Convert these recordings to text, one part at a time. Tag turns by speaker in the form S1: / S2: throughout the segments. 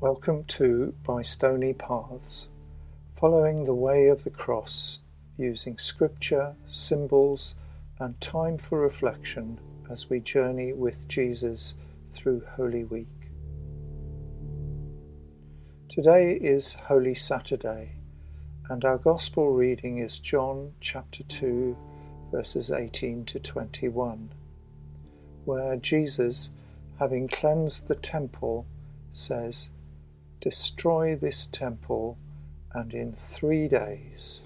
S1: Welcome to By Stony Paths, following the way of the cross, using scripture, symbols, and time for reflection as we journey with Jesus through Holy Week. Today is Holy Saturday, and our Gospel reading is John chapter 2, verses 18 to 21, where Jesus, having cleansed the temple, says, "Destroy this temple, and in 3 days."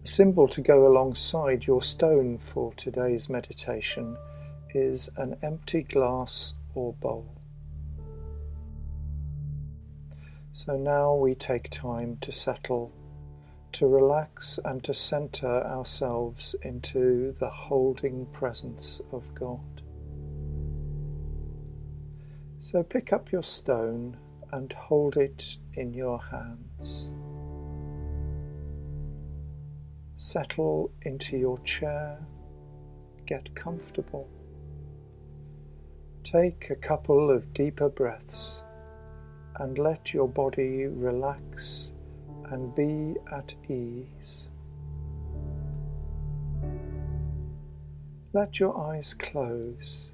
S1: The symbol to go alongside your stone for today's meditation is an empty glass or bowl. So now we take time to settle, to relax and to center ourselves into the holding presence of God. So pick up your stone and hold it in your hands. Settle into your chair, get comfortable. Take a couple of deeper breaths and let your body relax and be at ease. Let your eyes close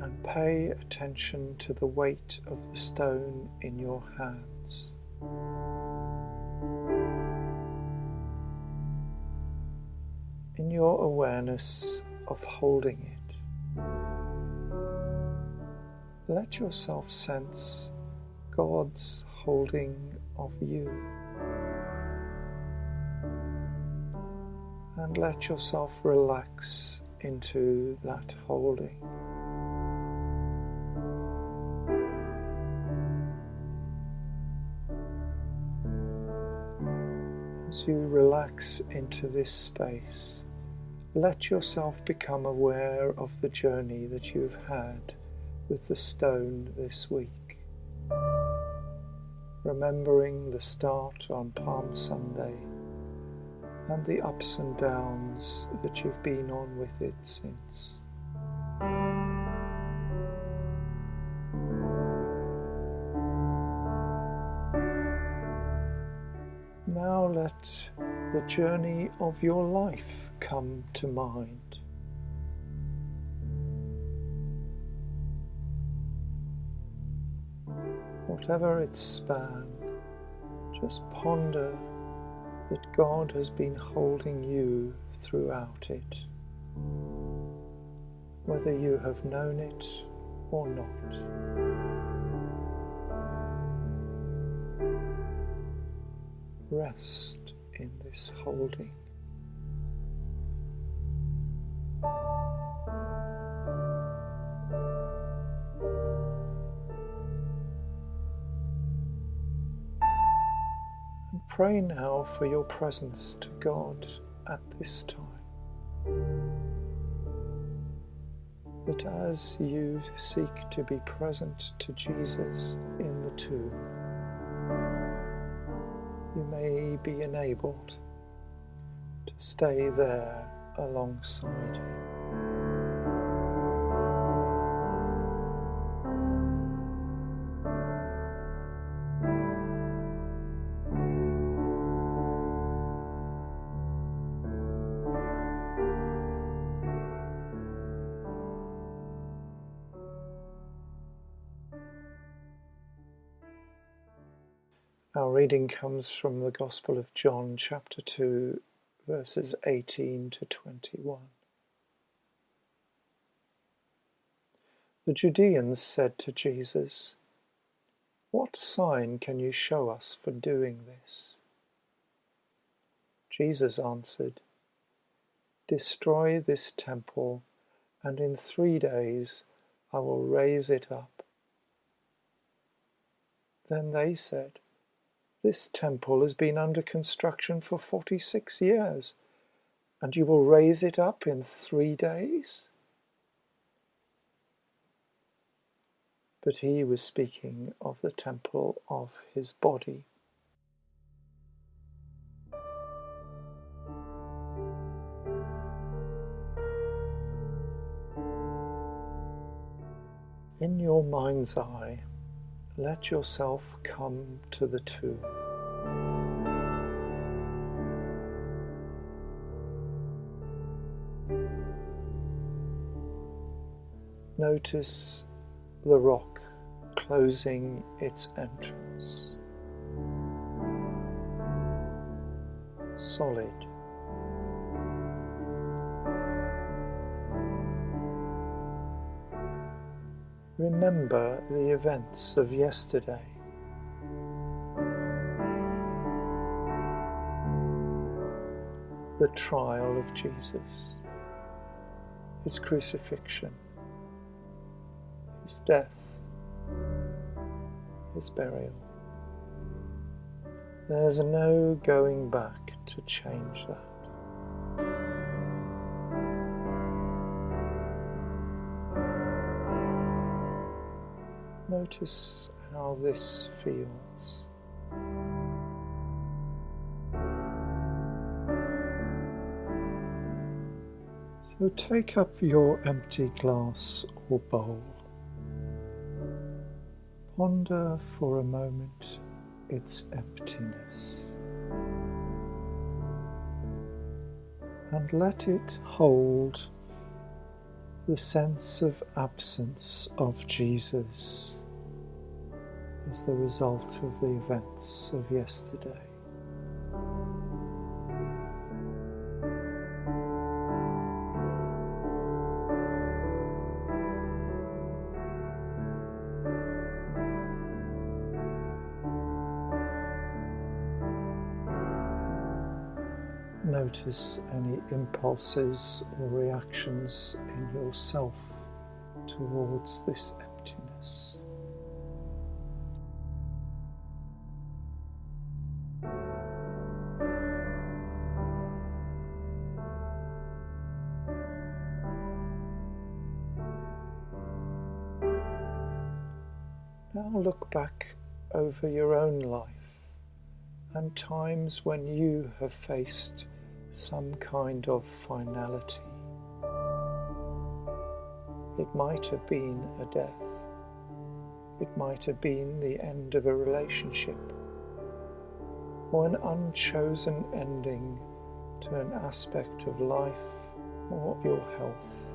S1: and pay attention to the weight of the stone in your hands. In your awareness of holding it, let yourself sense God's holding of you, and let yourself relax into that holding. As you relax into this space, let yourself become aware of the journey that you've had with the stone this week, remembering the start on Palm Sunday and the ups and downs that you've been on with it since. Now let the journey of your life come to mind. Whatever its span, just ponder that God has been holding you throughout it, whether you have known it or not. Rest in this holding. And pray now for your presence to God at this time. That as you seek to be present to Jesus in the tomb, you may be enabled to stay there alongside him. Our reading comes from the Gospel of John, chapter 2, verses 18 to 21. The Judeans said to Jesus, "What sign can you show us for doing this?" Jesus answered, "Destroy this temple, and in 3 days I will raise it up." Then they said, "This temple has been under construction for 46 years, and you will raise it up in 3 days?" But he was speaking of the temple of his body. In your mind's eye, let yourself come to the two. Notice the rock closing its entrance. Solid. Remember the events of yesterday. The trial of Jesus, his crucifixion, his death, his burial. There's no going back to change that. Notice how this feels. So take up your empty glass or bowl. Ponder for a moment its emptiness, and let it hold the sense of absence of Jesus as the result of the events of yesterday. Notice any impulses or reactions in yourself towards this emptiness. Now look back over your own life and times when you have faced some kind of finality. It might have been a death. It might have been the end of a relationship, or an unchosen ending to an aspect of life or your health.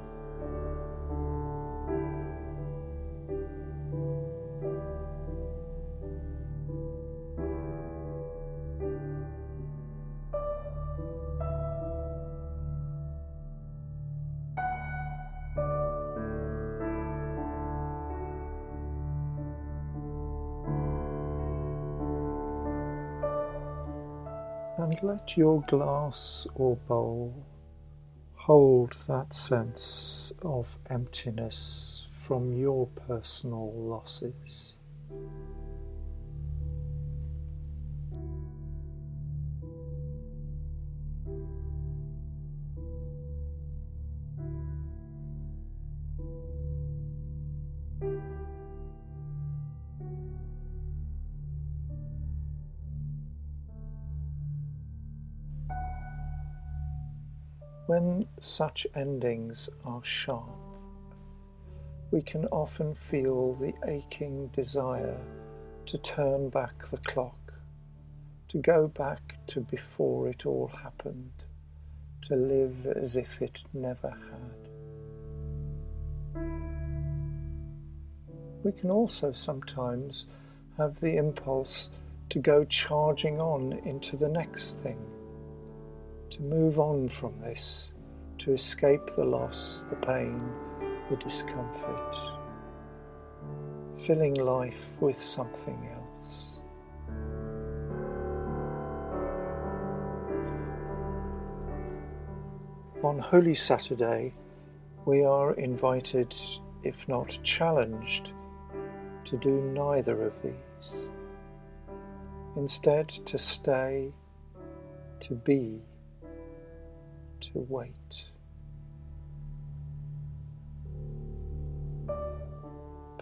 S1: And let your glass or bowl hold that sense of emptiness from your personal losses. When such endings are sharp, we can often feel the aching desire to turn back the clock, to go back to before it all happened, to live as if it never had. We can also sometimes have the impulse to go charging on into the next thing, to move on from this, to escape the loss, the pain, the discomfort, filling life with something else. On Holy Saturday, we are invited, if not challenged, to do neither of these. Instead, to stay, to be, to wait.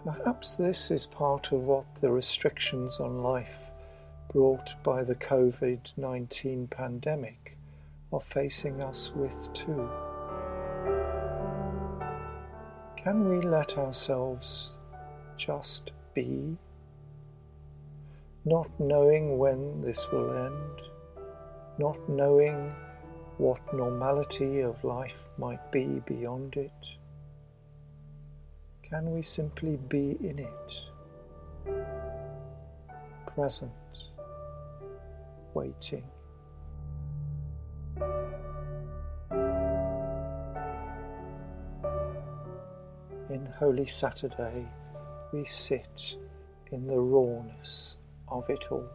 S1: Perhaps this is part of what the restrictions on life brought by the COVID-19 pandemic are facing us with too. Can we let ourselves just be, not knowing when this will end, not knowing what normality of life might be beyond it. Can we simply be in it, present, waiting? In Holy Saturday, we sit in the rawness of it all.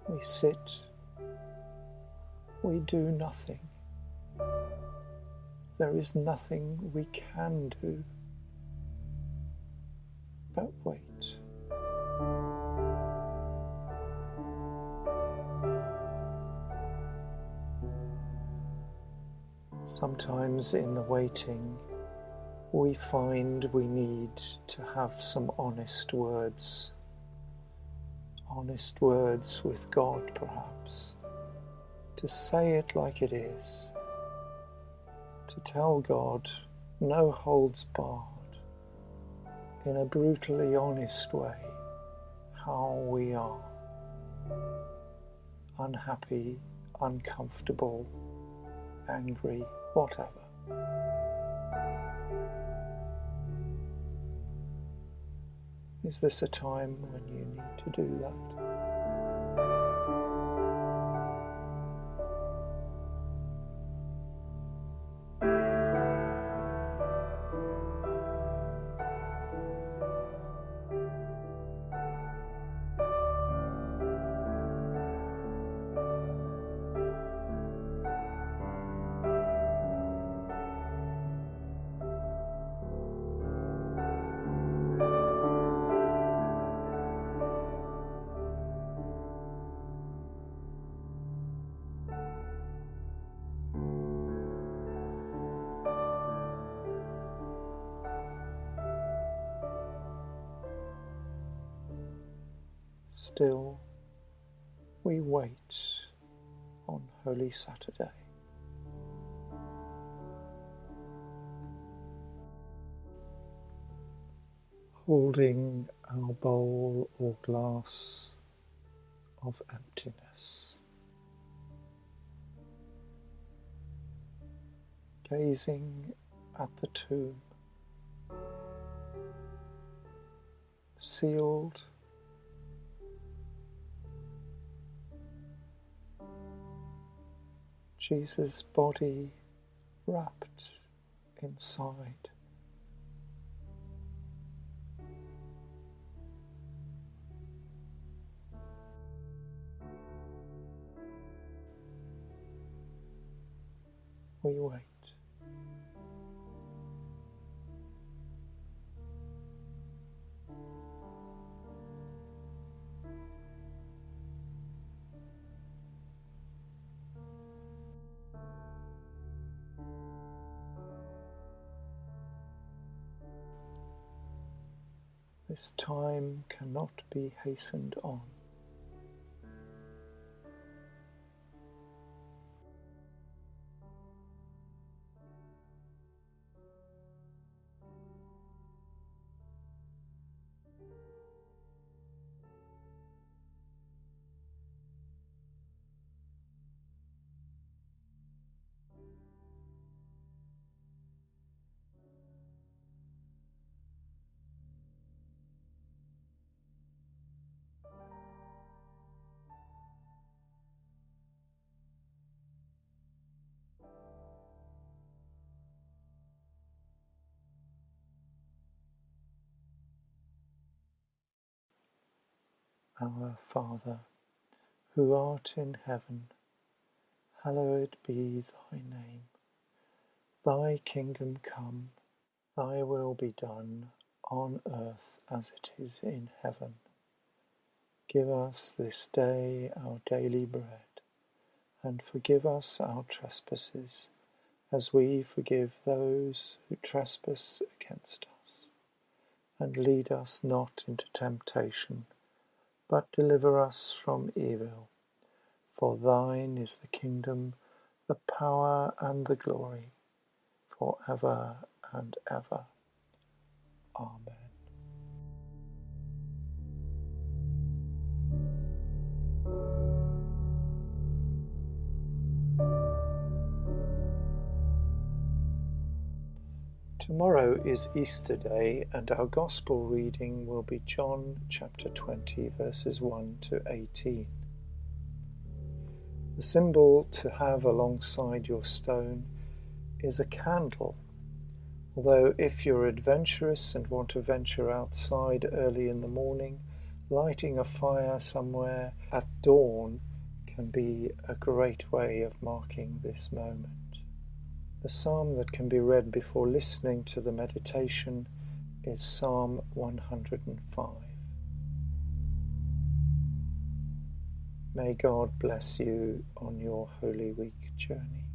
S1: We sit, we do nothing. There is nothing we can do but wait. Sometimes in the waiting, we find we need to have some honest words with God perhaps, to say it like it is, to tell God, no holds barred, in a brutally honest way, how we are, unhappy, uncomfortable, angry, whatever. Is this a time when you need to do that? Still, we wait on Holy Saturday. Holding our bowl or glass of emptiness, gazing at the tomb, sealed, Jesus' body wrapped inside. We wait. This time cannot be hastened on. Our Father, who art in heaven, hallowed be thy name. Thy kingdom come, thy will be done, on earth as it is in heaven. Give us this day our daily bread, and forgive us our trespasses, as we forgive those who trespass against us. And lead us not into temptation, but deliver us from evil. For thine is the kingdom, the power, and the glory, for ever and ever. Amen. Tomorrow is Easter Day, and our Gospel reading will be John chapter 20, verses 1 to 18. The symbol to have alongside your stone is a candle, although if you're adventurous and want to venture outside early in the morning, lighting a fire somewhere at dawn can be a great way of marking this moment. The psalm that can be read before listening to the meditation is Psalm 105. May God bless you on your Holy Week journey.